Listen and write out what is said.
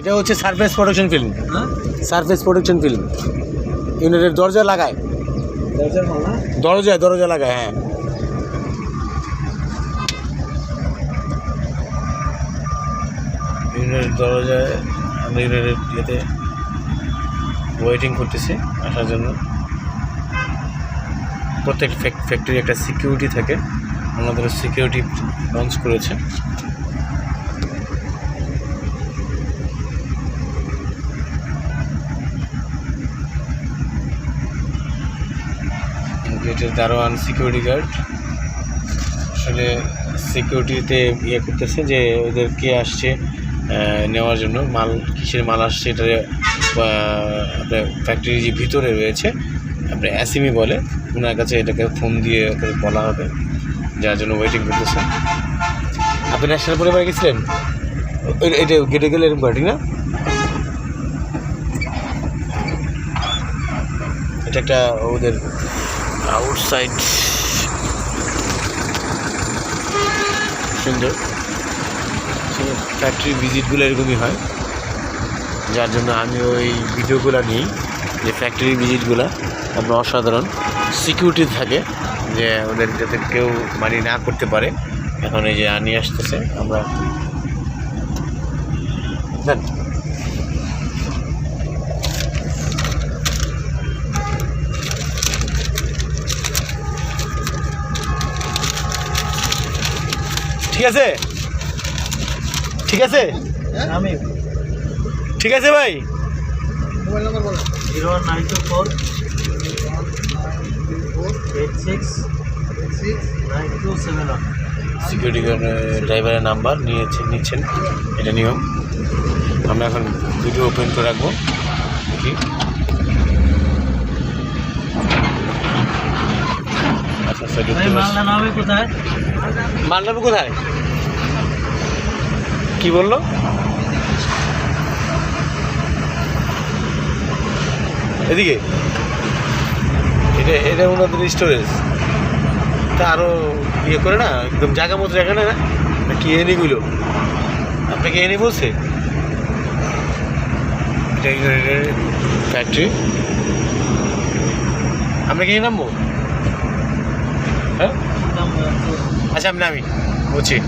এটা হচ্ছে surface protection film. Surface protection film ইউনিটের দরজা লাগায়, দরজা লাগায়। হ্যাঁ, ইউনিটের দরজায় আমরা ইউনিটের ইয়েতে ওয়েটিং করতেছি আসার জন্য। প্রত্যেক ফ্যাক্টরি একটা সিকিউরিটি থাকে, আমাদের সিকিউরিটি লঞ্চ করেছে। গেটের দারোয়ান সিকিউরিটি গার্ড আসলে সিকিউরিটিতে ইয়ে করতেছে যে ওদের কে আসছে নেওয়ার জন্য, মাল কিসের মাল আসছে এটা আপনার ফ্যাক্টরি যে ভিতরে রয়েছে আপনার অ্যাসিমি বলে, ওনার কাছে এটাকে ফোন দিয়ে বলা হবে, যার জন্য ওয়েটিং করতেছে। আপনি ন্যাশনাল পরিবারে গেছিলেন? এটা গেটে গেলে এরকম ঘাটি না, এটা একটা ওদের আউটসাইড সুন্দর। ফ্যাক্টরি ভিজিটগুলো এরকমই হয়, যার জন্য আমি ওই ভিডিওগুলো নিই যে ফ্যাক্টরি ভিজিটগুলো আপনার অসাধারণ সিকিউরিটি থাকে, যে ওদের যাতে কেউ মানি না করতে পারে। এখন এই যে নিয়ে আসতেছে আমরা দেন। ঠিক আছে, ঠিক আছে, ঠিক আছে ভাই। মোবাইল নাম্বার বলো। 09248686927 সিকিউরিটি ড্রাইভারের নাম্বার নিচ্ছেন, এটা নিয়ম। আমরা এখন ভিডিও ওপেন করে রাখবো। দেখি মাল নামে কোথায় কি বললো? এদিকে এটা ওনাদের স্টোরেজ, তা আরও ইয়ে করে না, একদম জায়গা মতো জায়গা না, কি এনেগুলো আপনাকে এনে বলছে? এটা ফ্যাক্টরি, আমরা কি নামবো? হ্যাঁ, আচ্ছা আমি নামি বলছি।